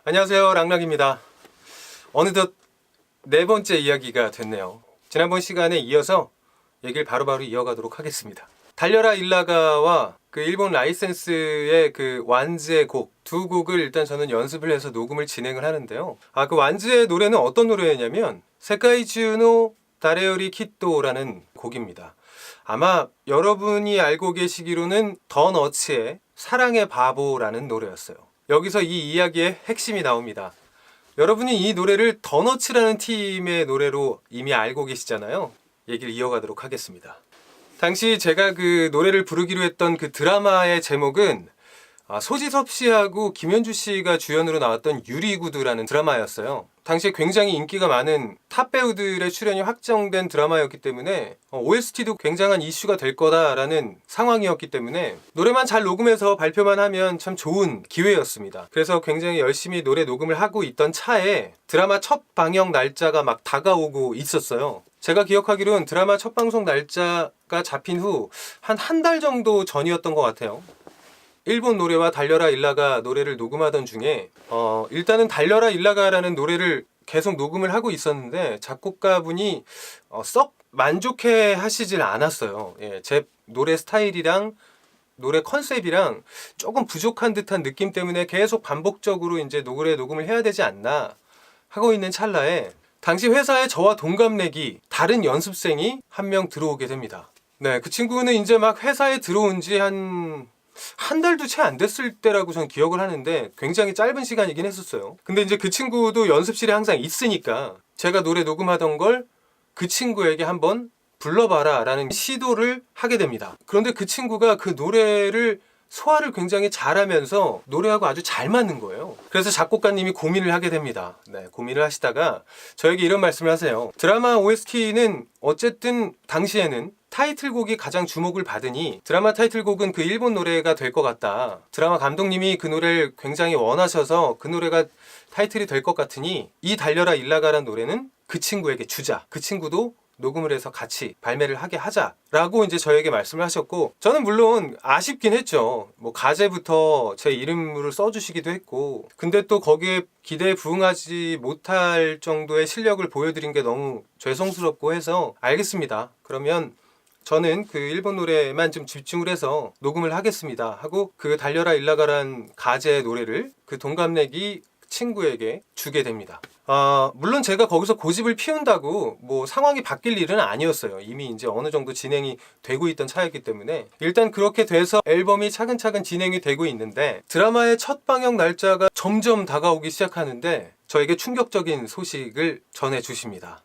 안녕하세요, 랑락입니다. 어느덧 네 번째 이야기가 됐네요. 지난번 시간에 이어서 얘기를 바로바로 이어가도록 하겠습니다. 달려라 일라가와 그 일본 라이센스의 그 완즈의 곡 두 곡을 일단 저는 연습을 해서 녹음을 진행을 하는데요. 그 완즈의 노래는 어떤 노래냐면 세카이주노 다레요리 키토라는 곡입니다. 아마 여러분이 알고 계시기로는 더 너츠의 사랑의 바보라는 노래였어요. 여기서 이 이야기의 핵심이 나옵니다. 여러분이 이 노래를 더너츠라는 팀의 노래로 이미 알고 계시잖아요. 얘기를 이어가도록 하겠습니다. 당시 제가 그 노래를 부르기로 했던 그 드라마의 제목은 소지섭 씨하고 김현주 씨가 주연으로 나왔던 유리구두라는 드라마였어요. 당시에 굉장히 인기가 많은 탑 배우들의 출연이 확정된 드라마였기 때문에 OST도 굉장한 이슈가 될 거다라는 상황이었기 때문에 노래만 잘 녹음해서 발표만 하면 참 좋은 기회였습니다. 그래서 굉장히 열심히 노래 녹음을 하고 있던 차에 드라마 첫 방영 날짜가 막 다가오고 있었어요. 제가 기억하기로는 드라마 첫 방송 날짜가 잡힌 후 한 달 정도 전이었던 것 같아요. 일본 노래와 달려라 일라가 노래를 녹음하던 중에 일단은 달려라 일라가라는 노래를 계속 녹음을 하고 있었는데 작곡가분이 썩 만족해 하시질 않았어요. 제 노래 스타일이랑 노래 컨셉이랑 조금 부족한 듯한 느낌 때문에 계속 반복적으로 이제 노래 녹음을 해야 되지 않나 하고 있는 찰나에 당시 회사에 저와 동갑내기 다른 연습생이 한 명 들어오게 됩니다. 네, 그 친구는 이제 막 회사에 들어온 지 한 달도 채 안 됐을 때라고 저는 기억을 하는데 굉장히 짧은 시간이긴 했었어요. 근데 이제 그 친구도 연습실에 항상 있으니까 제가 노래 녹음하던 걸 그 친구에게 한번 불러봐라 라는 시도를 하게 됩니다. 그런데 그 친구가 그 노래를 소화를 굉장히 잘하면서 노래하고 아주 잘 맞는 거예요. 그래서 작곡가님이 고민을 하게 됩니다. 네, 고민을 하시다가 저에게 이런 말씀을 하세요. 드라마 OST는 어쨌든 당시에는 타이틀곡이 가장 주목을 받으니 드라마 타이틀곡은 그 일본 노래가 될 것 같다. 드라마 감독님이 그 노래를 굉장히 원하셔서 그 노래가 타이틀이 될 것 같으니 이 달려라 일라가라는 노래는 그 친구에게 주자. 그 친구도 녹음을 해서 같이 발매를 하게 하자라고 이제 저에게 말씀을 하셨고, 저는 물론 아쉽긴 했죠. 뭐 가제부터 제 이름을 써주시기도 했고, 근데 또 거기에 기대에 부응하지 못할 정도의 실력을 보여드린 게 너무 죄송스럽고 해서 알겠습니다. 그러면 저는 그 일본 노래만 좀 집중을 해서 녹음을 하겠습니다 하고 그 달려라 일라가란 가제의 노래를 그 동갑내기 친구에게 주게 됩니다. 물론 제가 거기서 고집을 피운다고 뭐 상황이 바뀔 일은 아니었어요. 이미 이제 어느 정도 진행이 되고 있던 차였기 때문에 일단 그렇게 돼서 앨범이 차근차근 진행이 되고 있는데 드라마의 첫 방영 날짜가 점점 다가오기 시작하는데 저에게 충격적인 소식을 전해주십니다.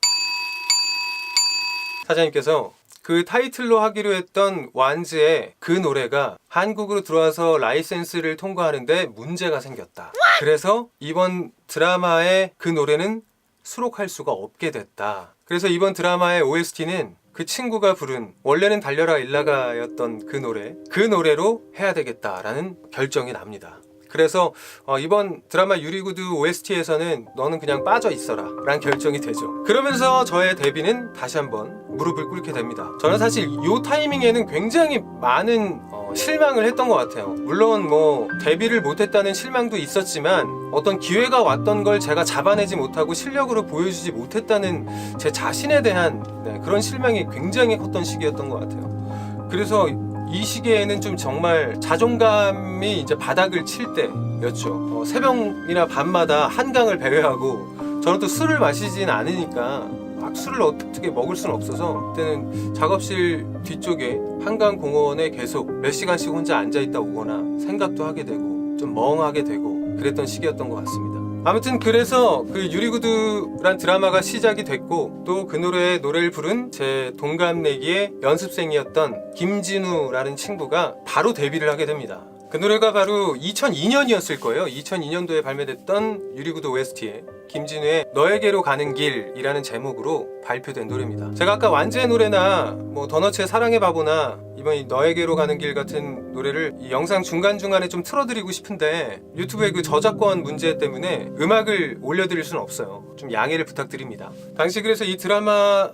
사장님께서 그 타이틀로 하기로 했던 완즈의 그 노래가 한국으로 들어와서 라이센스를 통과하는데 문제가 생겼다. 그래서 이번 드라마에 그 노래는 수록할 수가 없게 됐다. 그래서 이번 드라마의 OST는 그 친구가 부른 원래는 달려라 일라가였던 그 노래로 해야 되겠다라는 결정이 납니다. 그래서 이번 드라마 유리구두 OST에서는 너는 그냥 빠져 있어라 라는 결정이 되죠. 그러면서 저의 데뷔는 다시 한번 무릎을 꿇게 됩니다. 저는 사실 이 타이밍에는 굉장히 많은 실망을 했던 것 같아요. 물론 뭐 데뷔를 못했다는 실망도 있었지만 어떤 기회가 왔던 걸 제가 잡아내지 못하고 실력으로 보여주지 못했다는 제 자신에 대한 그런 실망이 굉장히 컸던 시기였던 것 같아요. 그래서 이 시기에는 좀 정말 자존감이 이제 바닥을 칠 때였죠. 새벽이나 밤마다 한강을 배회하고, 저는 또 술을 마시진 않으니까 막 술을 어떻게 먹을 수는 없어서 그때는 작업실 뒤쪽에 한강공원에 계속 몇 시간씩 혼자 앉아있다 오거나 생각도 하게 되고 좀 멍하게 되고 그랬던 시기였던 것 같습니다. 아무튼 그래서 그 유리구두란 드라마가 시작이 됐고, 또 그 노래를 부른 제 동갑내기의 연습생이었던 김진우라는 친구가 바로 데뷔를 하게 됩니다. 그 노래가 바로 2002년이었을 거예요. 2002년도에 발매됐던 유리구두 OST에 김진우의 너에게로 가는 길이라는 제목으로 발표된 노래입니다. 제가 아까 완즈의 노래나 뭐 더너츠의 사랑의 바보나 이번 이 너에게로 가는 길 같은 노래를 이 영상 중간중간에 좀 틀어드리고 싶은데 유튜브의 그 저작권 문제 때문에 음악을 올려드릴 수는 없어요. 좀 양해를 부탁드립니다. 당시 그래서 이 드라마의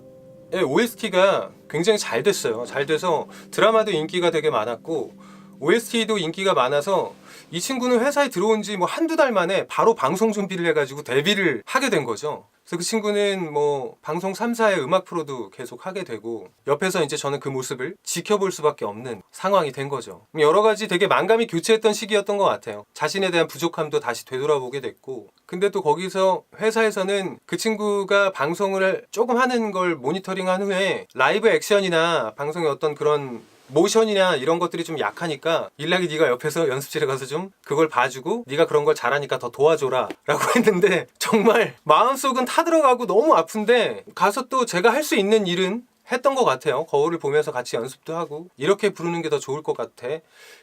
OST가 굉장히 잘 됐어요. 잘 돼서 드라마도 인기가 되게 많았고 OST도 인기가 많아서 이 친구는 회사에 들어온 지 뭐 한두 달 만에 바로 방송 준비를 해가지고 데뷔를 하게 된 거죠. 그래서 그 친구는 뭐 방송 3사의 음악 프로도 계속 하게 되고 옆에서 이제 저는 그 모습을 지켜볼 수밖에 없는 상황이 된 거죠. 여러 가지 되게 만감이 교체했던 시기였던 것 같아요. 자신에 대한 부족함도 다시 되돌아보게 됐고, 근데 또 거기서 회사에서는 그 친구가 방송을 조금 하는 걸 모니터링한 후에 라이브 액션이나 방송의 어떤 그런 모션이나 이런 것들이 좀 약하니까 일락이 네가 옆에서 연습실에 가서 좀 그걸 봐주고 네가 그런 걸 잘하니까 더 도와줘라 라고 했는데, 정말 마음속은 타들어가고 너무 아픈데 가서 또 제가 할 수 있는 일은 했던 것 같아요. 거울을 보면서 같이 연습도 하고, 이렇게 부르는 게 더 좋을 것 같아,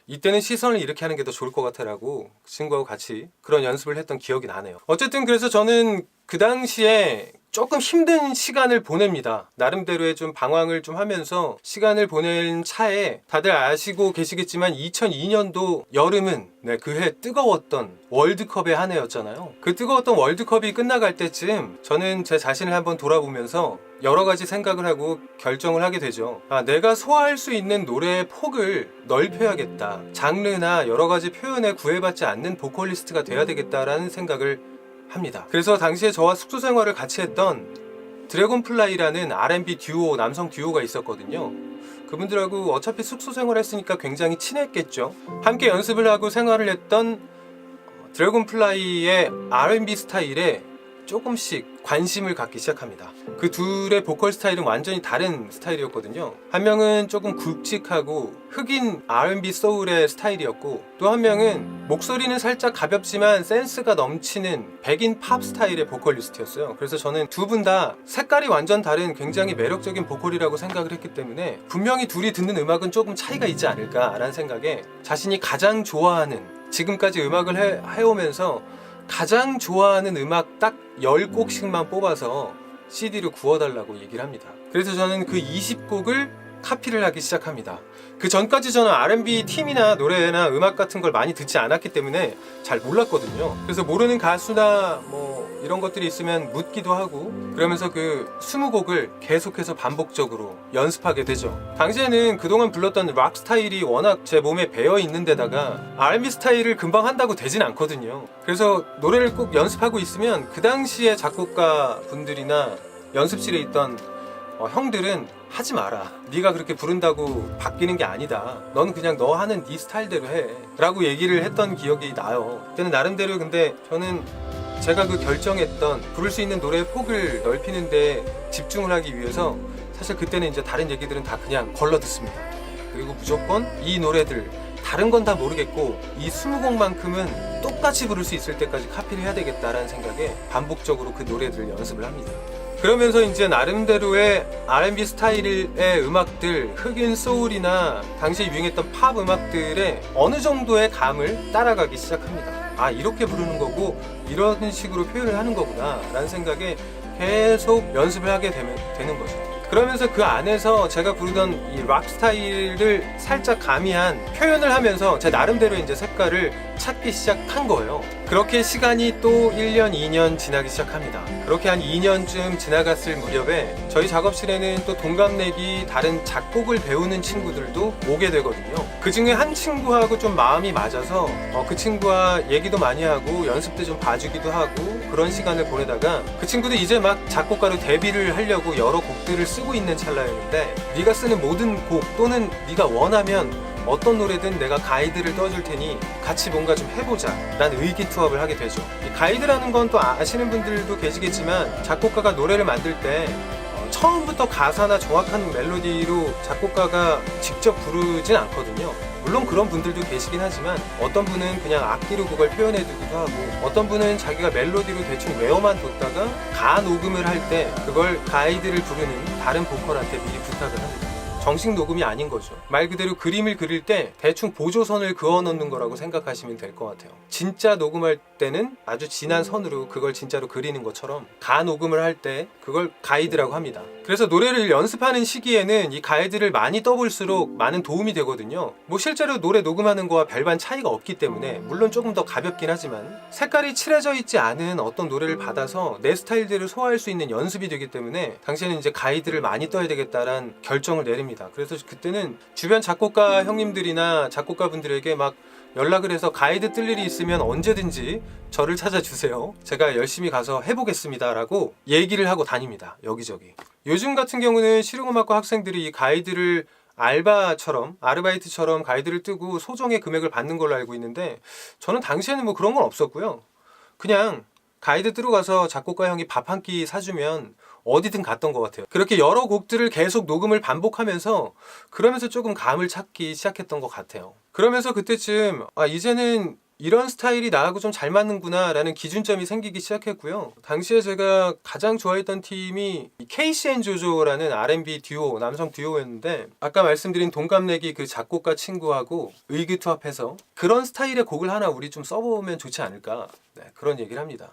이때는 시선을 이렇게 하는 게 더 좋을 것 같아 라고 그 친구하고 같이 그런 연습을 했던 기억이 나네요. 어쨌든 그래서 저는 그 당시에 조금 힘든 시간을 보냅니다. 나름대로의 좀 방황을 좀 하면서 시간을 보낸 차에, 다들 아시고 계시겠지만 2002년도 여름은 그 해 뜨거웠던 월드컵의 한 해였잖아요. 그 뜨거웠던 월드컵이 끝나갈 때쯤 저는 제 자신을 한번 돌아보면서 여러 가지 생각을 하고 결정을 하게 되죠. 내가 소화할 수 있는 노래의 폭을 넓혀야겠다. 장르나 여러 가지 표현에 구애받지 않는 보컬리스트가 돼야 되겠다라는 생각을 합니다. 그래서 당시에 저와 숙소 생활을 같이 했던 드래곤플라이라는 R&B 듀오, 남성 듀오가 있었거든요. 그분들하고 어차피 숙소 생활을 했으니까 굉장히 친했겠죠. 함께 연습을 하고 생활을 했던 드래곤플라이의 R&B 스타일에 조금씩 관심을 갖기 시작합니다. 그 둘의 보컬 스타일은 완전히 다른 스타일이었거든요. 한 명은 조금 굵직하고 흑인 R&B 소울의 스타일이었고, 또 한 명은 목소리는 살짝 가볍지만 센스가 넘치는 백인 팝 스타일의 보컬리스트였어요. 그래서 저는 두 분 다 색깔이 완전 다른 굉장히 매력적인 보컬이라고 생각을 했기 때문에 분명히 둘이 듣는 음악은 조금 차이가 있지 않을까라는 생각에 자신이 가장 좋아하는, 지금까지 음악을 해오면서 가장 좋아하는 음악 딱 10곡씩만 뽑아서 CD로 구워달라고 얘기를 합니다. 그래서 저는 그 20곡을 카피를 하기 시작합니다. 그 전까지 저는 R&B 팀이나 노래나 음악 같은 걸 많이 듣지 않았기 때문에 잘 몰랐거든요. 그래서 모르는 가수나 뭐 이런 것들이 있으면 묻기도 하고, 그러면서 그 20곡을 계속해서 반복적으로 연습하게 되죠. 당시에는 그동안 불렀던 락 스타일이 워낙 제 몸에 배어 있는 데다가 R&B 스타일을 금방 한다고 되진 않거든요. 그래서 노래를 꼭 연습하고 있으면 그 당시에 작곡가 분들이나 연습실에 있던 형들은 하지 마라, 네가 그렇게 부른다고 바뀌는 게 아니다, 넌 그냥 너 하는 네 스타일대로 해 라고 얘기를 했던 기억이 나요. 그때는 나름대로, 근데 저는 제가 그 결정했던 부를 수 있는 노래의 폭을 넓히는데 집중을 하기 위해서 사실 그때는 이제 다른 얘기들은 다 그냥 걸러 듣습니다. 그리고 무조건 이 노래들, 다른 건 다 모르겠고 이 20곡만큼은 똑같이 부를 수 있을 때까지 카피를 해야 되겠다라는 생각에 반복적으로 그 노래들을 연습을 합니다. 그러면서 이제 나름대로의 R&B 스타일의 음악들, 흑인 소울이나 당시에 유행했던 팝 음악들의 어느 정도의 감을 따라가기 시작합니다. 이렇게 부르는 거고 이런 식으로 표현을 하는 거구나 라는 생각에 계속 연습을 하게 되는 거죠. 그러면서 그 안에서 제가 부르던 이 락 스타일을 살짝 가미한 표현을 하면서 제 나름대로 이제 색깔을 찾기 시작한 거예요. 그렇게 시간이 또 1년, 2년 지나기 시작합니다. 그렇게 한 2년쯤 지나갔을 무렵에 저희 작업실에는 또 동갑내기 다른 작곡을 배우는 친구들도 오게 되거든요. 그 중에 한 친구하고 좀 마음이 맞아서 그 친구와 얘기도 많이 하고 연습도 좀 봐주기도 하고 그런 시간을 보내다가, 그 친구도 이제 막 작곡가로 데뷔를 하려고 여러 곡들을 쓰고 있는 찰나였는데, 네가 쓰는 모든 곡 또는 네가 원하면 어떤 노래든 내가 가이드를 떠줄 테니 같이 뭔가 좀 해보자 라는 의기투합을 하게 되죠. 이 가이드라는 건 또 아시는 분들도 계시겠지만, 작곡가가 노래를 만들 때 처음부터 가사나 정확한 멜로디로 작곡가가 직접 부르진 않거든요. 물론 그런 분들도 계시긴 하지만 어떤 분은 그냥 악기로 그걸 표현해두기도 하고, 어떤 분은 자기가 멜로디로 대충 외워만 뒀다가 가 녹음을 할 때 그걸 가이드를 부르는 다른 보컬한테 미리 부탁을 합니다. 정식 녹음이 아닌 거죠. 말 그대로 그림을 그릴 때 대충 보조선을 그어 넣는 거라고 생각하시면 될 것 같아요. 진짜 녹음할 때는 아주 진한 선으로 그걸 진짜로 그리는 것처럼 가 녹음을 할 때 그걸 가이드라고 합니다. 그래서 노래를 연습하는 시기에는 이 가이드를 많이 떠볼수록 많은 도움이 되거든요. 뭐 실제로 노래 녹음하는 거와 별반 차이가 없기 때문에, 물론 조금 더 가볍긴 하지만 색깔이 칠해져 있지 않은 어떤 노래를 받아서 내 스타일대로 소화할 수 있는 연습이 되기 때문에 당시에는 이제 가이드를 많이 떠야 되겠다라는 결정을 내립니다. 그래서 그때는 주변 작곡가 형님들이나 작곡가분들에게 막 연락을 해서 가이드 뜰 일이 있으면 언제든지 저를 찾아주세요. 제가 열심히 가서 해보겠습니다 라고 얘기를 하고 다닙니다. 여기저기. 요즘 같은 경우는 실용음악과 학생들이 이 가이드를 알바처럼, 아르바이트처럼 가이드를 뜨고 소정의 금액을 받는 걸로 알고 있는데, 저는 당시에는 뭐 그런 건 없었고요. 그냥 가이드 뜨러 가서 작곡가 형이 밥 한 끼 사주면 어디든 갔던 것 같아요. 그렇게 여러 곡들을 계속 녹음을 반복하면서 그러면서 조금 감을 찾기 시작했던 것 같아요. 그러면서 그때쯤 이제는 이런 스타일이 나하고 좀 잘 맞는구나 라는 기준점이 생기기 시작했고요. 당시에 제가 가장 좋아했던 팀이 KCN 조조라는 R&B 듀오, 남성 듀오였는데, 아까 말씀드린 동갑내기 그 작곡가 친구하고 의기투합해서 그런 스타일의 곡을 하나 우리 좀 써보면 좋지 않을까, 네, 그런 얘기를 합니다.